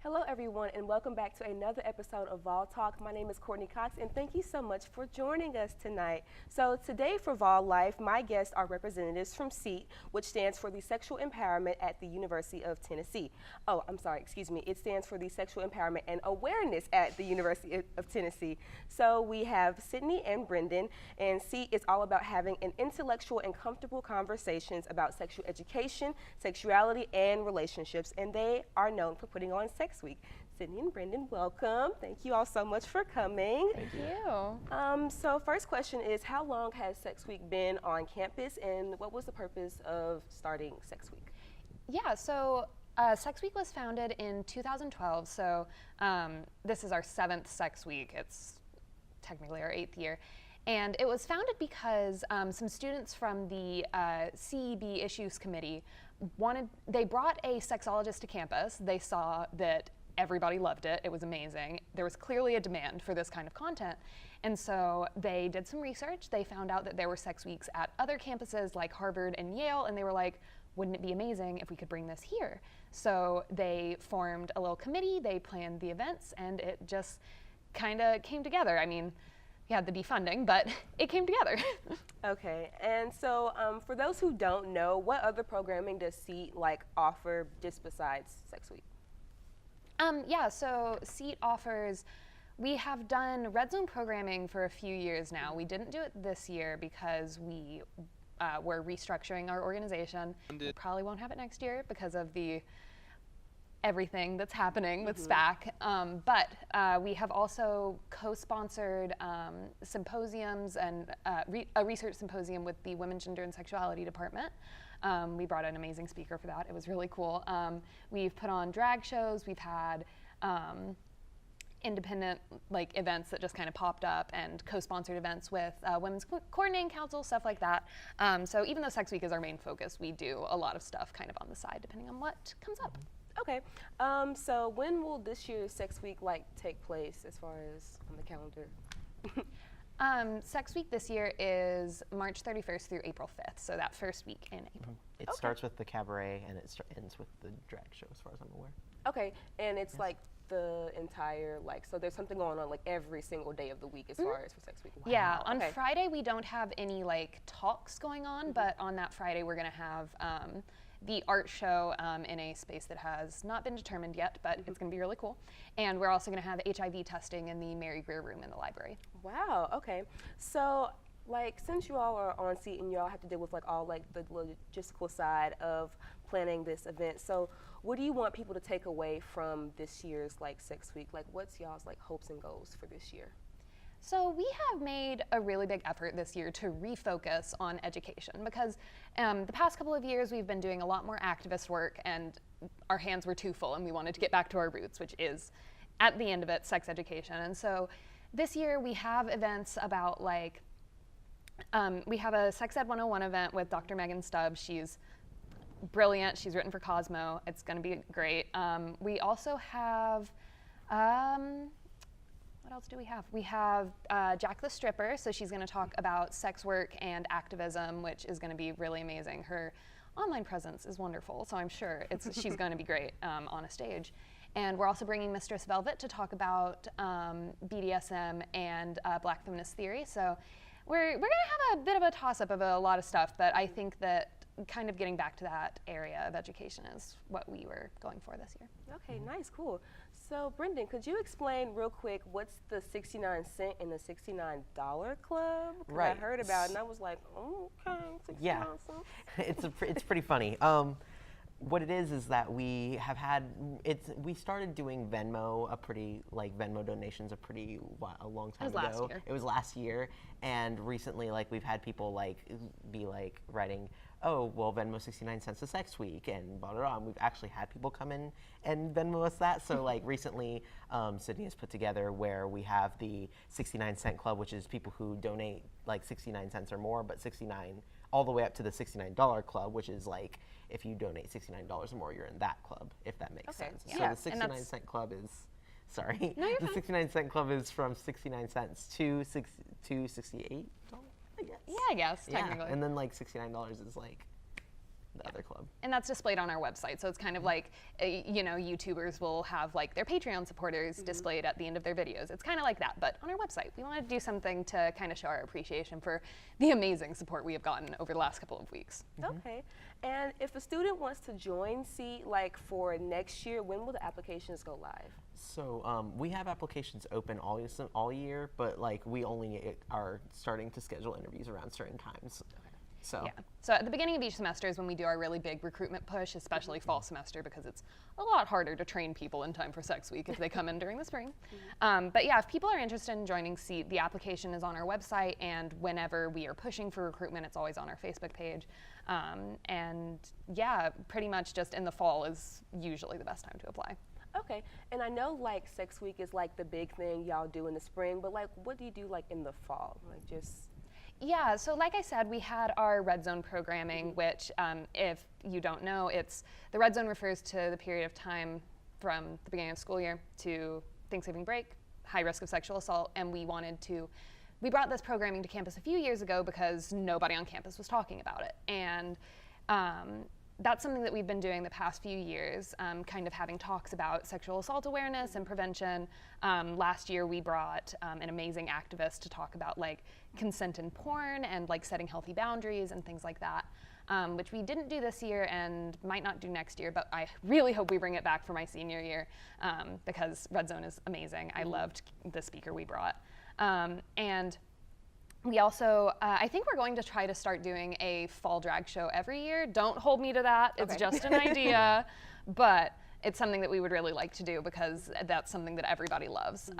Hello, everyone, and welcome back to another episode of VolTalk. My name is Courtney Cox, and thank you so much for joining us tonight. So today for VolLife, my guests are representatives from SEAT, which stands for the Sexual Empowerment at the University of Tennessee. Oh, I'm sorry, excuse me. It stands for the Sexual Empowerment and Awareness at the University of Tennessee. So we have Sydney and Brendon, and SEAT is all about having an intellectual and comfortable conversations about sexual education, sexuality, and relationships, and they are known for putting on Sex Week. Sydney and Brendon, welcome. Thank you all so much for coming. Thank you. So first question is, how long has Sex Week been on campus, and what was the purpose of starting Sex Week? Yeah, so Sex Week was founded in 2012, so this is our 7th Sex Week. It's technically our 8th year. And it was founded because some students from the CEB Issues Committee they brought a sexologist to campus. They saw that everybody loved it. It was amazing. There was clearly a demand for this kind of content. And so they did some research. They found out that there were sex weeks at other campuses like Harvard and Yale, and they were like, wouldn't it be amazing if we could bring this here? So they formed a little committee, they planned the events, and it just kind of came together. I mean, we had the defunding, but it came together. Okay, and so for those who don't know, what other programming does SEAT offer just besides Sex Week? Yeah, so SEAT offers, we have done Red Zone programming for a few years now. We didn't do it this year because we were restructuring our organization. We probably won't have it next year because of everything that's happening with SPAC, but we have also co-sponsored symposiums and a research symposium with the Women, Gender, and Sexuality Department. We brought an amazing speaker for that. It was really cool. We've put on drag shows. We've had independent events that just kind of popped up, and co-sponsored events with Women's Coordinating Council, stuff like that. So even though Sex Week is our main focus, we do a lot of stuff kind of on the side depending on what comes up. Okay, so when will this year's Sex Week take place as far as on the calendar? Sex Week this year is March 31st through April 5th, so that first week in April. It starts with the cabaret and it ends with the drag show, as far as I'm aware. Okay, and it's the entire so there's something going on every single day of the week as far as for Sex Week. Wow. Yeah, on Friday we don't have any talks going on, but on that Friday we're gonna have the art show in a space that has not been determined yet, but it's going to be really cool. And we're also going to have HIV testing in the Mary Greer room in the library. Wow, okay. So, since you all are on SEAT and you all have to deal with all the logistical side of planning this event, so what do you want people to take away from this year's Sex Week? What's y'all's hopes and goals for this year? So we have made a really big effort this year to refocus on education because the past couple of years we've been doing a lot more activist work, and our hands were too full and we wanted to get back to our roots, which is, at the end of it, sex education. And so this year we have events about we have a Sex Ed 101 event with Dr. Megan Stubbs. She's brilliant. She's written for Cosmo. It's going to be great. We also have what else do we have? We have Jack the Stripper, so she's going to talk about sex work and activism, which is going to be really amazing. Her online presence is wonderful, so I'm sure she's going to be great on a stage. And we're also bringing Mistress Velvet to talk about BDSM and Black feminist theory. So we're going to have a bit of a toss-up of a lot of stuff, but I think that kind of getting back to that area of education is what we were going for this year. Okay, nice, cool. So, Brendon, could you explain real quick what's the 69-cent and the $69 club? Right. I heard about it and I was like, oh, okay, 69 Yeah, cents. it's pretty funny. What it is that we have had, we started doing Venmo, Venmo donations a long time ago. Last year. It was last year, and recently we've had people be writing, oh, well, Venmo 69 cents a Sex Week, and blah, blah, blah. And we've actually had people come in and Venmo us that. So recently, Sydney has put together where we have the 69-cent club, which is people who donate 69 cents or more, but 69 all the way up to the $69 club, which is if you donate $69 or more, you're in that club, if that makes sense. Yeah. So the 69-cent club is, sorry, no, the 69-cent club is from 69 cents to $68, I guess. Yeah, I guess, technically. Yeah, and then $69 is the other club. And that's displayed on our website. So it's kind of like, you know, YouTubers will have like their Patreon supporters displayed at the end of their videos. It's kind of like that, but on our website. We wanted to do something to kind of show our appreciation for the amazing support we have gotten over the last couple of weeks. Okay. And if a student wants to join SEAT, like for next year, when will the applications go live? So we have applications open all year, but like we only are starting to schedule interviews around certain times. So. Yeah. So at the beginning of each semester is when we do our really big recruitment push, especially fall semester, because it's a lot harder to train people in time for Sex Week if they come in during the spring. But yeah, if people are interested in joining SEAT, the application is on our website, and whenever we are pushing for recruitment, it's always on our Facebook page. And yeah, pretty much just in the fall is usually the best time to apply. Okay, and I know like Sex Week is like the big thing y'all do in the spring, but like what do you do like in the fall? Like just... Yeah, so like I said, we had our Red Zone programming, which if you don't know, the Red Zone refers to the period of time from the beginning of the school year to Thanksgiving break, high risk of sexual assault, and we brought this programming to campus a few years ago because nobody on campus was talking about it. And that's something that we've been doing the past few years, kind of having talks about sexual assault awareness and prevention. Last year we brought an amazing activist to talk about like consent in porn and like setting healthy boundaries and things like that, which we didn't do this year and might not do next year, but I really hope we bring it back for my senior year because Red Zone is amazing. I loved the speaker we brought. And we also, I think we're going to try to start doing a fall drag show every year. Don't hold me to that. It's just an idea, but it's something that we would really like to do because that's something that everybody loves.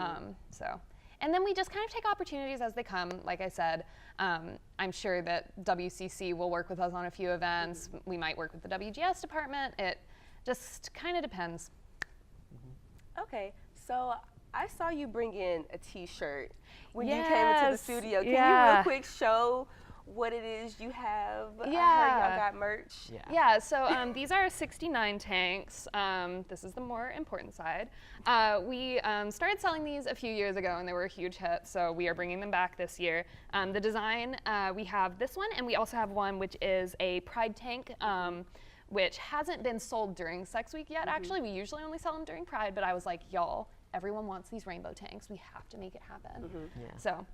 And then we just kind of take opportunities as they come. Like I said, I'm sure that WCC will work with us on a few events. We might work with the WGS department. It just kind of depends. Okay, so I saw you bring in a t-shirt when you came into the studio. Can you real quick show what it is you have? I heard y'all got merch. Yeah, so these are 69 tanks. This is the more important side. We started selling these a few years ago and they were a huge hit, so we are bringing them back this year. The design, we have this one, and we also have one which is a pride tank, which hasn't been sold during Sex Week yet. Actually, we usually only sell them during Pride, but I was like, y'all, everyone wants these rainbow tanks. We have to make it happen. So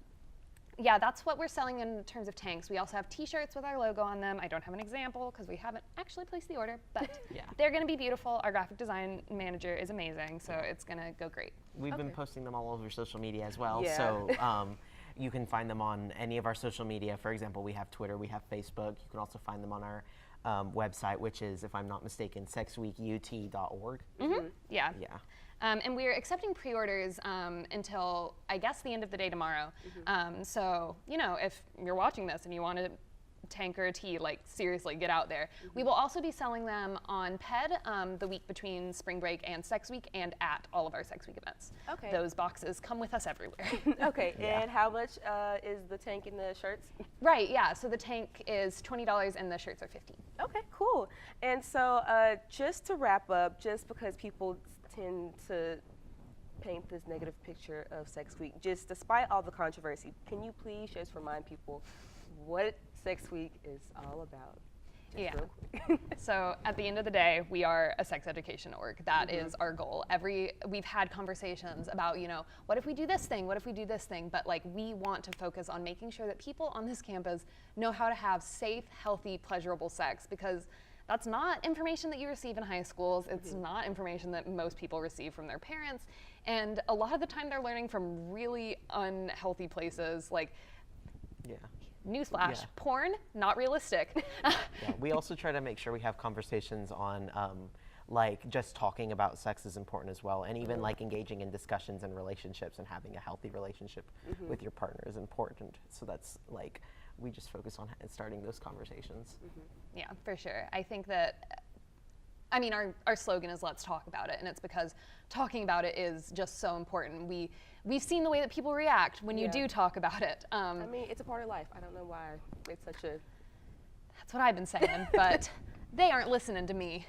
yeah, that's what we're selling in terms of tanks. We also have t-shirts with our logo on them. I don't have an example because we haven't actually placed the order, but they're gonna be beautiful. Our graphic design manager is amazing, so it's gonna go great. We've been posting them all over social media as well, so you can find them on any of our social media. For example, we have Twitter, we have Facebook. You can also find them on our website, which is, if I'm not mistaken, sexweekut.org. Yeah. And we're accepting pre-orders until, I guess, the end of the day tomorrow. So, you know, if you're watching this and you want a tank or a tee, like, seriously, get out there. We will also be selling them on PED the week between spring break and Sex Week and at all of our Sex Week events. Those boxes come with us everywhere. And how much is the tank and the shirts? Right, yeah, so the tank is $20 and the shirts are $15. Okay, cool. And so just to wrap up, just because people tend to paint this negative picture of Sex Week, just despite all the controversy, can you please just remind people what Sex Week is all about? Just real quick. So at the end of the day, we are a sex education org. That is our goal. We've had conversations about, you know, what if we do this thing? What if we do this thing? But like, we want to focus on making sure that people on this campus know how to have safe, healthy, pleasurable sex, because that's not information that you receive in high schools. It's not information that most people receive from their parents. And a lot of the time they're learning from really unhealthy places, like, newsflash, porn, not realistic. We also try to make sure we have conversations on like just talking about sex is important as well, and even like engaging in discussions and relationships and having a healthy relationship with your partner is important. So that's like, we just focus on starting those conversations. Yeah, for sure. I think that, I mean, our slogan is let's talk about it, and it's because talking about it is just so important. We've seen the way that people react when you do talk about it. I mean, it's a part of life. I don't know why it's such a... That's what I've been saying, but they aren't listening to me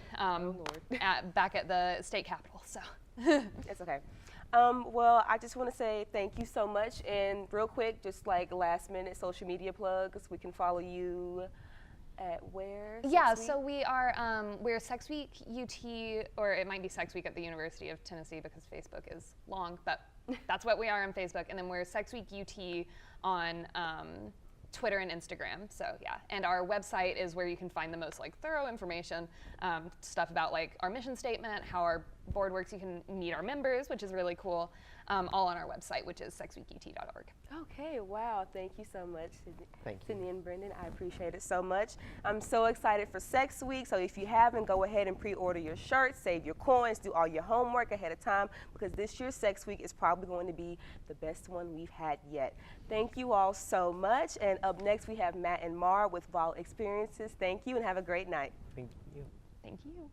back at the state capitol, so. It's okay. Well, I just want to say thank you so much, and real quick, just like last minute social media plugs, we can follow you at where? Yeah, Sex so Week? we are, we're Sex Week UT, or it might be Sex Week at the University of Tennessee because Facebook is long, but that's what we are on Facebook. And then we're Sex Week UT on Twitter and Instagram. So yeah, and our website is where you can find the most like thorough information, stuff about like our mission statement, how our board works. You can meet our members, which is really cool, all on our website, which is sexweekut.org. Okay, wow, thank you so much, Thank you. Sydney and Brendon. I appreciate it so much. I'm so excited for Sex Week, so if you haven't, go ahead and pre-order your shirts, save your coins, do all your homework ahead of time, because this year's Sex Week is probably going to be the best one we've had yet. Thank you all so much, and up next we have Matt and Mar with Vol Experiences. Thank you, and have a great night. Thank you. Thank you.